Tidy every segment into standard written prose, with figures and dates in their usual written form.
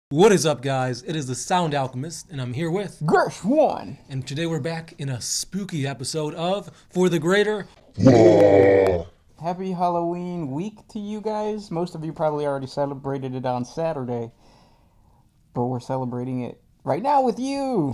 What is up, guys? It is the Sound Alchemist, and I'm here with Gersh one. And today we're back in a spooky episode of For the Greater. Happy Halloween week to you guys. Most of you probably already celebrated it on Saturday, but we're celebrating it right now with you.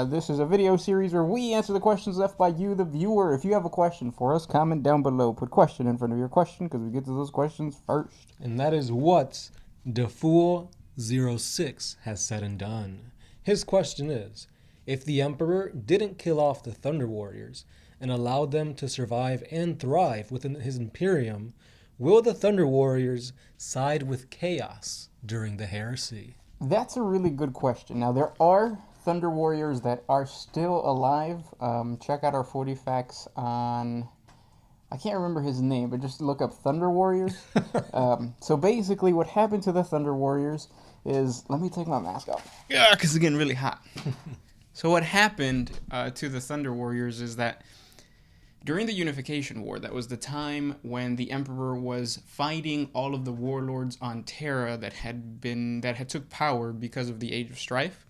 This is a video series where we answer the questions left by you, the viewer. If you have a question for us, comment down below. Put question in front of your question because we get to those questions first. And that is what DeFool06 has said and done. His question is, if the Emperor didn't kill off the Thunder Warriors and allowed them to survive and thrive within his Imperium, will the Thunder Warriors side with Chaos during the Heresy? That's a really good question. Now, there are Thunder Warriors that are still alive. Check out our 40 facts on... I can't remember his name, but just look up Thunder Warriors. So basically what happened to the Thunder Warriors is... Let me take my mask off. Yeah, because it's getting really hot. So what happened to the Thunder Warriors is that during the Unification War, that was the time when the Emperor was fighting all of the warlords on Terra that had took power because of the Age of Strife.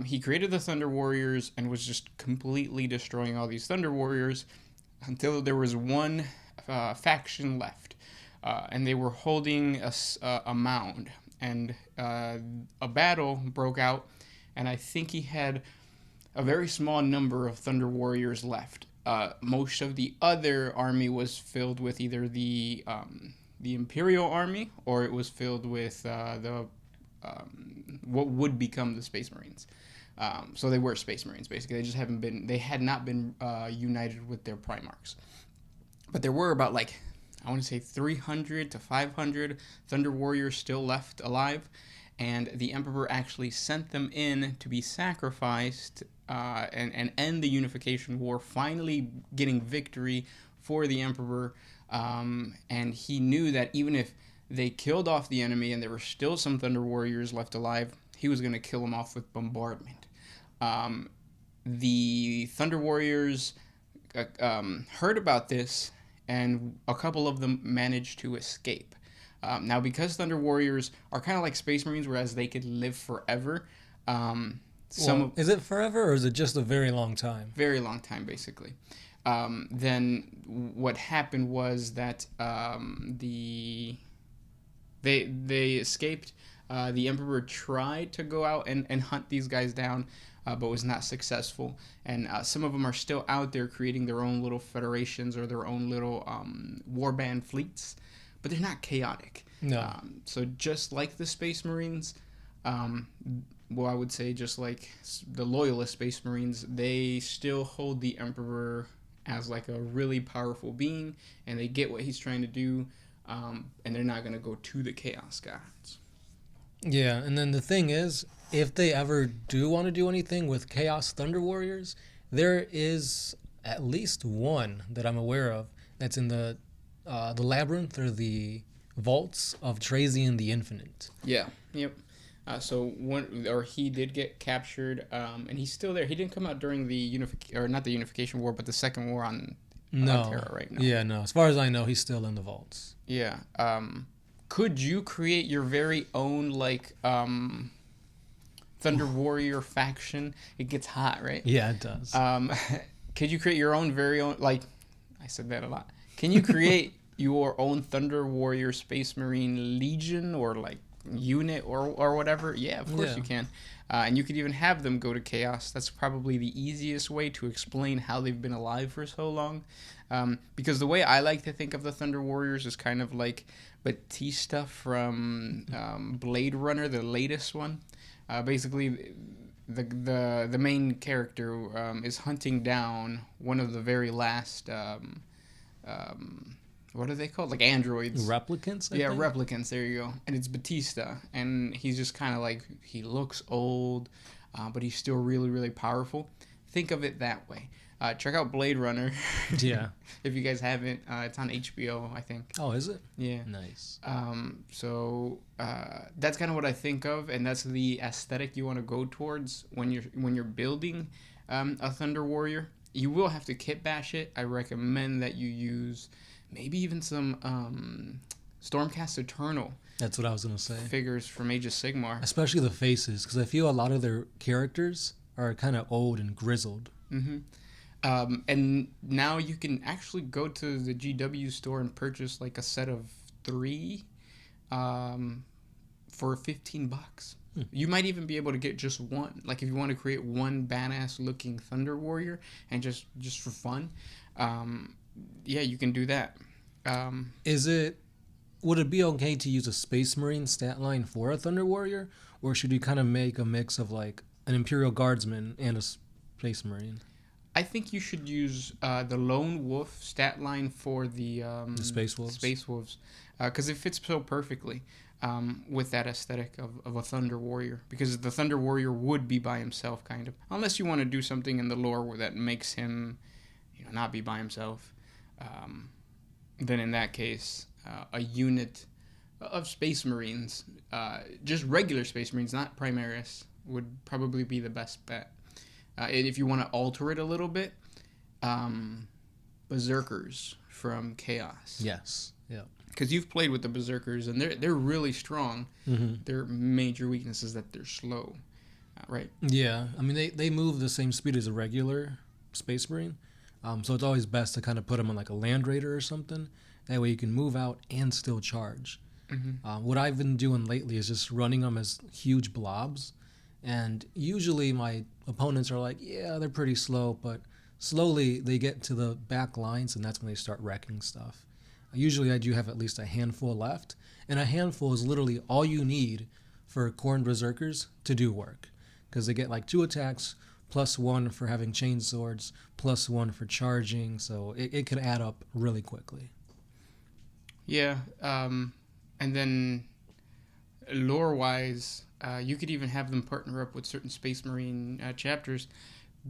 He created the Thunder Warriors and was just completely destroying all these Thunder Warriors until there was one faction left, and they were holding a mound, and a battle broke out, and I think he had a very small number of Thunder Warriors left. Most of the other army was filled with either the Imperial army, or it was filled with what would become the Space Marines. So they were Space Marines, basically. They had not been united with their Primarchs. But there were about, I want to say 300 to 500 Thunder Warriors still left alive, and the Emperor actually sent them in to be sacrificed and end the Unification War, finally getting victory for the Emperor. And he knew that even if they killed off the enemy and there were still some Thunder Warriors left alive, he was going to kill them off with bombardment. The Thunder Warriors heard about this, and a couple of them managed to escape. Now, because Thunder Warriors are kind of like Space Marines, whereas they could live forever, is it forever, or is it just a very long time? Very long time, basically. Then what happened was that they escaped. The Emperor tried to go out and hunt these guys down, but was not successful. And some of them are still out there creating their own little federations or their own little warband fleets, but they're not chaotic. No. So just like the Space Marines, I would say just like the loyalist Space Marines, they still hold the Emperor as like a really powerful being, and they get what he's trying to do, and they're not going to go to the Chaos Gods. Yeah, and then the thing is, if they ever do want to do anything with Chaos Thunder Warriors, there is at least one that I'm aware of that's in the labyrinth or the vaults of Trazian the Infinite. Yeah, yep. He did get captured, and he's still there. He didn't come out during the not the Unification War, but the Second War on Terra right now. Yeah, no. As far as I know, he's still in the vaults. Yeah. Could you create your very own Thunder Warrior faction? It gets hot, right? Yeah, it does. Could you create your own very own, I said that a lot. Can you create your own Thunder Warrior Space Marine Legion or unit or whatever? Yeah, of course you can. And you could even have them go to Chaos. That's probably the easiest way to explain how they've been alive for so long. Because the way I like to think of the Thunder Warriors is kind of like Batista from Blade Runner, the latest one. Basically, the main character is hunting down one of the very last... what are they called? Androids. Replicants, I think? Replicants. There you go. And it's Batista. And he's just kind of he looks old, but he's still really, really powerful. Think of it that way. Check out Blade Runner. Yeah. If you guys haven't, it's on HBO, I think. Oh, is it? Yeah. Nice. So that's kind of what I think of, and that's the aesthetic you want to go towards when you're building a Thunder Warrior. You will have to kit bash it. I recommend that you use maybe even some Stormcast Eternal. That's what I was gonna say. Figures from Age of Sigmar. Especially the faces, because I feel a lot of their characters are kind of old and grizzled. Mm-hmm. And now you can actually go to the GW store and purchase like a set of 3 for $15. You might even be able to get just one. Like if you want to create one badass looking Thunder Warrior and just for fun, yeah, you can do that. Would it be okay to use a Space Marine stat line for a Thunder Warrior, or should you kind of make a mix of like an Imperial Guardsman and a Space Marine? I think you should use the Lone Wolf stat line for the Space Wolves. Space Wolves, because it fits so perfectly with that aesthetic of a Thunder Warrior. Because the Thunder Warrior would be by himself, kind of, unless you want to do something in the lore that makes him, not be by himself. Then in that case, a unit of Space Marines, just regular Space Marines, not Primaris, would probably be the best bet. And if you want to alter it a little bit, Berserkers from Chaos. Yes. Yeah. Because you've played with the Berserkers, and they're really strong. Mm-hmm. Their major weakness is that they're slow, right? Yeah. I mean, they move the same speed as a regular Space Marine, so it's always best to kind of put them on like a Land Raider or something. That way you can move out and still charge. Mm-hmm. What I've been doing lately is just running them as huge blobs. And usually my opponents are like, yeah, they're pretty slow, but slowly they get to the back lines, and that's when they start wrecking stuff. Usually I do have at least a handful left, and a handful is literally all you need for Khorne Berserkers to do work, because they get like 2 attacks, +1 for having chain swords, +1 for charging, so it could add up really quickly. Yeah, and then lore-wise, you could even have them partner up with certain Space Marine chapters,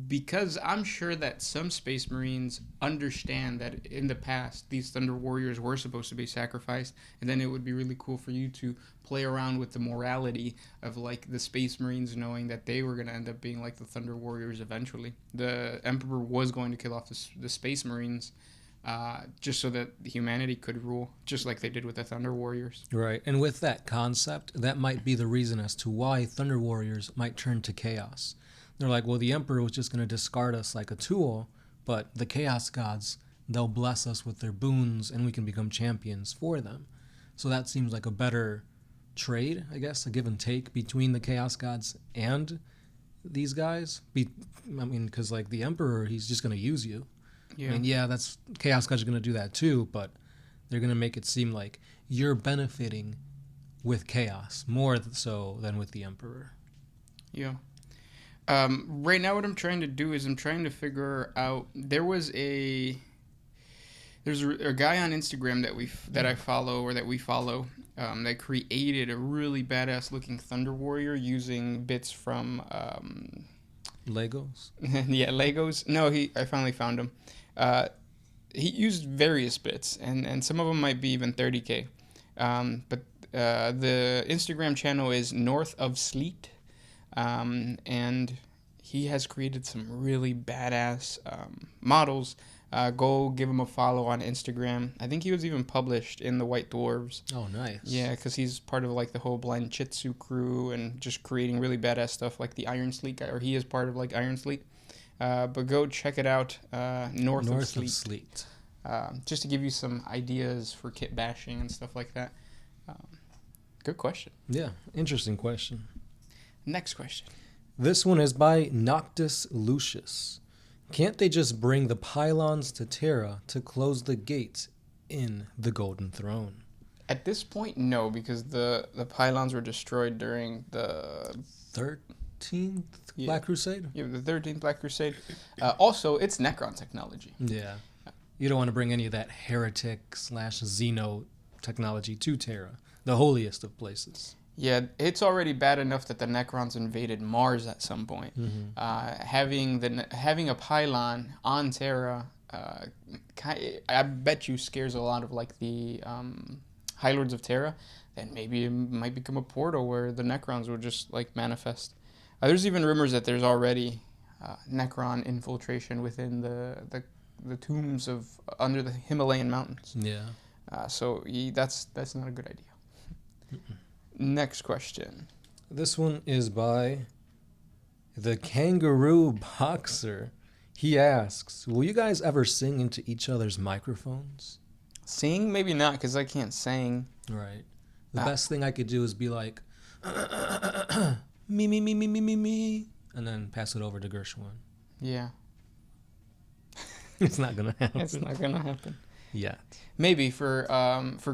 because I'm sure that some Space Marines understand that in the past these Thunder Warriors were supposed to be sacrificed, and then it would be really cool for you to play around with the morality of like the Space Marines knowing that they were going to end up being like the Thunder Warriors eventually. The Emperor was going to kill off the Space Marines, just so that humanity could rule, just like they did with the Thunder Warriors. Right, and with that concept, that might be the reason as to why Thunder Warriors might turn to Chaos. They're like, well, the Emperor was just going to discard us like a tool, but the Chaos Gods, they'll bless us with their boons, and we can become champions for them. So that seems like a better trade, I guess, a give and take between the Chaos Gods and these guys. Because like the Emperor, he's just going to use you. Yeah. I mean, yeah, that's Chaos Gods are going to do that too, but they're going to make it seem like you're benefiting with Chaos more so than with the Emperor. Yeah. Right now what I'm trying to do is I'm trying to figure out, there's a guy on Instagram that I follow, or that we follow, that created a really badass looking Thunder Warrior using bits from Legos? yeah, Legos. No, I finally found him. He used various bits, and some of them might be even 30K. But the Instagram channel is North of Sleet, and he has created some really badass models. Go give him a follow on Instagram. I think he was even published in the White Dwarves. Oh, nice. Yeah, because he's part of like the whole Blind Chitsu crew and just creating really badass stuff like the Iron Sleet guy, or he is part of like Iron Sleet. But go check it out, North of Sleet. Just to give you some ideas for kit bashing and stuff like that. Good question. Yeah, interesting question. Next question. This one is by Noctis Lucius. Can't they just bring the pylons to Terra to close the gates in the Golden Throne? At this point, no, because the pylons were destroyed during the 13th Black Crusade? Yeah, the 13th Black Crusade. Also, it's Necron technology. Yeah. You don't want to bring any of that heretic/Xeno technology to Terra, the holiest of places. Yeah, it's already bad enough that the Necrons invaded Mars at some point. Mm-hmm. Having a pylon on Terra, I bet you scares a lot of like the High Lords of Terra. And maybe it might become a portal where the Necrons would just like manifest. There's even rumors that there's already Necron infiltration within the tombs of under the Himalayan mountains. Yeah. That's not a good idea. Next question. This one is by the Kangaroo Boxer. He asks, will you guys ever sing into each other's microphones? Sing? Maybe not, because I can't sing. Right. The best thing I could do is be like, me, me, me, me, me, me, me, and then pass it over to Gershwin. Yeah. It's not going to happen. It's not going to happen. Yet. Maybe for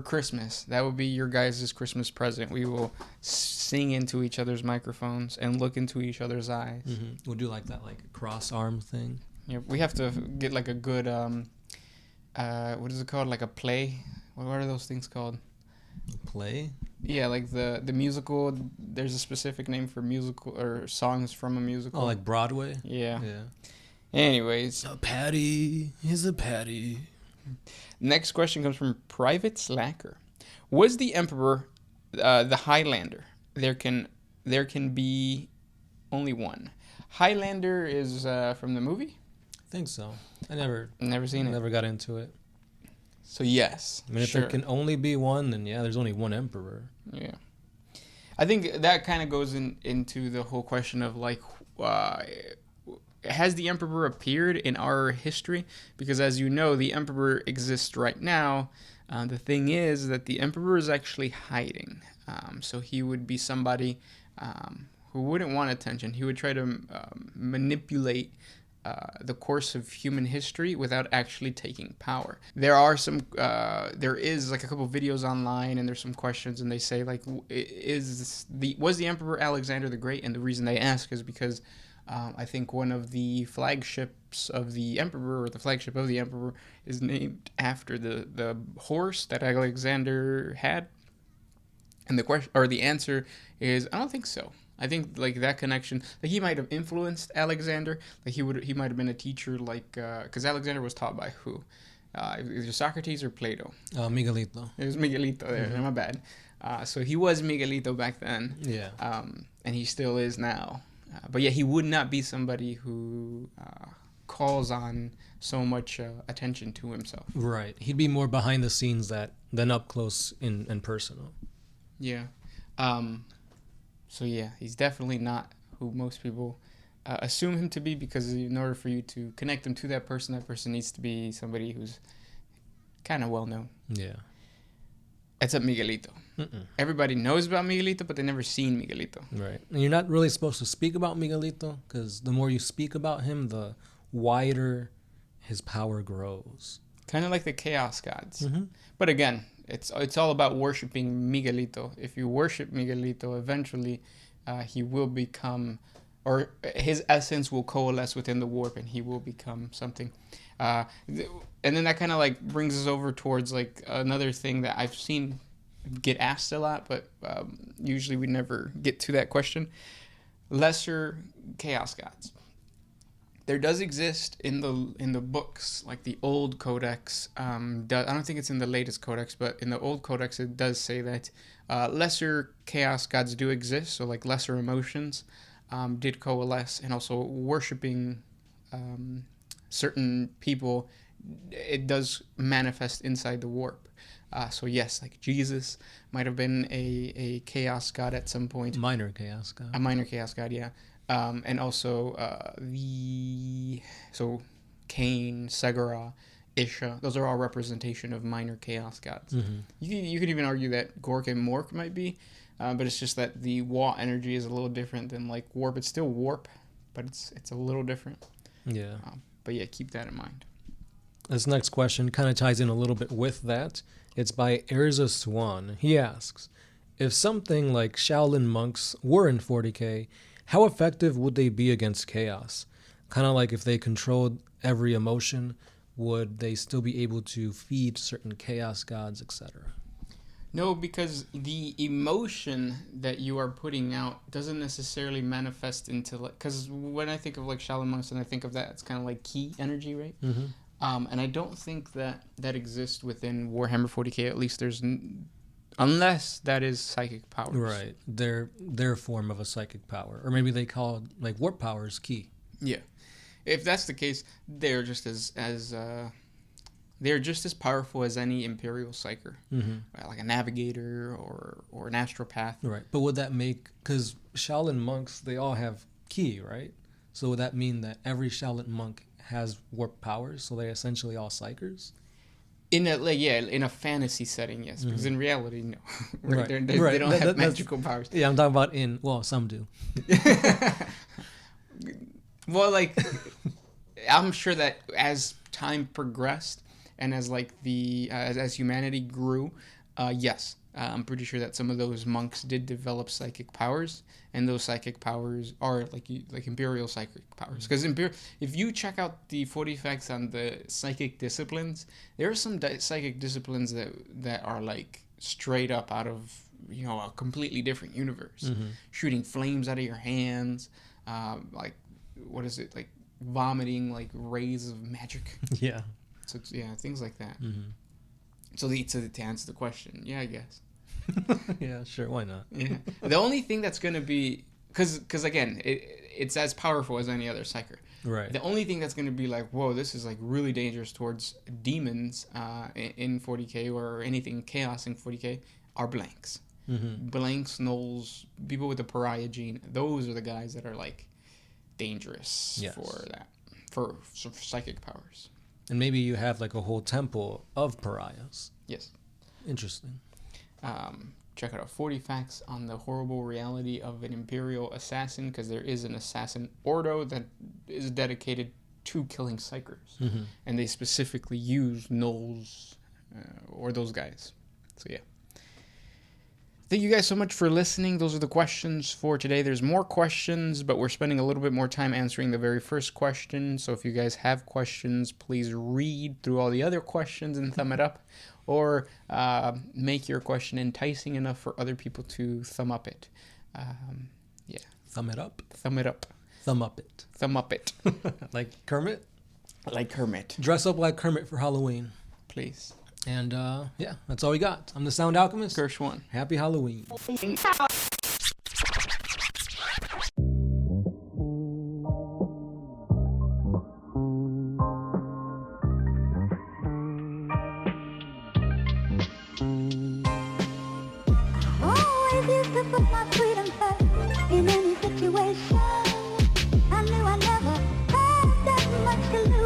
Christmas. That would be your guys' Christmas present. We will sing into each other's microphones and look into each other's eyes. Mm-hmm. We'll do like that, like cross arm thing. Yeah, we have to get like a good what is it called? Like a play. What are those things called? Play? Yeah, like the musical. There's a specific name for musical or songs from a musical. Oh, like Broadway? Yeah. Yeah. Anyways, A patty is a patty. Next question comes from Private Slacker. Was the Emperor the Highlander? There can be only one. Highlander is from the movie? I think so. I never seen it. Never got into it. So yes. I mean, if sure. there can only be one, then yeah, there's only one emperor. Yeah. I think that kind of goes into the whole question of like, has the Emperor appeared in our history? Because as you know, the Emperor exists right now. The thing is that the Emperor is actually hiding. So he would be somebody who wouldn't want attention. He would try to manipulate the course of human history without actually taking power. There is like a couple videos online, and there's some questions, and they say like, was the Emperor Alexander the Great? And the reason they ask is because I think one of the flagships of the Emperor, or the flagship of the Emperor, is named after the horse that Alexander had. And the answer is, I don't think so. I think like that connection, like he might have influenced Alexander. Like he might have been a teacher, like because Alexander was taught by who? Either Socrates or Plato. Miguelito. It was Miguelito there. My bad. So he was Miguelito back then. Yeah. And he still is now. But yeah, he would not be somebody who calls on so much attention to himself. Right. He'd be more behind the scenes than up close and personal. Yeah. So yeah, he's definitely not who most people assume him to be, because in order for you to connect him to that person needs to be somebody who's kind of well known. Yeah. Except Miguelito. Mm-mm. Everybody knows about Miguelito, but they never seen Miguelito. Right. And you're not really supposed to speak about Miguelito, because the more you speak about him, the wider his power grows. Kind of like the Chaos Gods. Mm-hmm. But again, it's all about worshiping Miguelito. If you worship Miguelito, eventually he will become, or his essence will coalesce within the warp, and he will become something. And then that kind of like brings us over towards like another thing that I've seen get asked a lot, but usually we never get to that question. Lesser Chaos Gods. There does exist in the books, like the old codex. I don't think it's in the latest codex, but in the old codex it does say that lesser chaos gods do exist. So like lesser emotions did coalesce, and also worshiping certain people, it does manifest inside the warp. So yes, like Jesus might have been a chaos god at some point. Minor chaos god. A minor chaos god, yeah. And also so Cain, Segura, Isha, those are all representation of minor chaos gods. Mm-hmm. You could even argue that Gork and Mork might be, but it's just that the Wa energy is a little different than like warp. It's still warp, but it's a little different. Yeah. But yeah, keep that in mind. This next question kind of ties in a little bit with that. It's by Erza Swan. He asks, if something like Shaolin monks were in 40K, how effective would they be against chaos? Kind of like if they controlled every emotion, would they still be able to feed certain chaos gods, etc.? No, because the emotion that you are putting out doesn't necessarily manifest into like, because when I think of like Shaolin monks and I think of that, it's kind of like ki energy, right? Mm-hmm. And I don't think that exists within Warhammer 40K. At least unless that is psychic powers. Right. Their form of a psychic power. Or maybe they call it, like, warp powers ki. Yeah. If that's the case, they're just as they're just as powerful as any Imperial Psyker, right? Like a Navigator or an Astropath. Right. But would that make, because Shaolin monks, they all have ki, right? So would that mean that every Shaolin monk has warp powers? So they're essentially all psychers? In a fantasy setting, yes. Because in reality, no. Right. They don't have magical powers. Yeah, I'm talking about well, some do. Well, like, I'm sure that as time progressed and as like as humanity grew, yes, I'm pretty sure that some of those monks did develop psychic powers, and those psychic powers are like Imperial psychic powers. Because if you check out the 40 facts on the psychic disciplines, there are some psychic disciplines that are like straight up out of a completely different universe, shooting flames out of your hands, like what is it, like vomiting like rays of magic. Yeah. So things like that. So to answer the question, yeah, I guess. Yeah, sure, why not? Yeah. The only thing that's going to be, because again, it's as powerful as any other psyker. Right. The only thing that's going to be like, whoa, this is like really dangerous towards demons in 40K or anything chaos in 40K are blanks. Blanks, gnolls, people with the pariah gene. Those are the guys that are like dangerous for psychic powers. And maybe you have like a whole temple of pariahs. Yes. Interesting. Check out 40 facts on the horrible reality of an Imperial assassin, because there is an assassin ordo that is dedicated to killing psychers. And they specifically use gnolls or those guys. So yeah. Thank you guys so much for listening. Those are the questions for today. There's more questions, but we're spending a little bit more time answering the very first question. So if you guys have questions, please read through all the other questions and thumb it up, or make your question enticing enough for other people to thumb up it. Yeah. Thumb it up? Thumb it up. Thumb up it. Thumb up it. Like Kermit? Like Kermit. Dress up like Kermit for Halloween. Please. And yeah, that's all we got. I'm the Sound Alchemist. Gershwan. Happy Halloween. Always used to put my freedom first in any situation. I knew I never had that much to lose.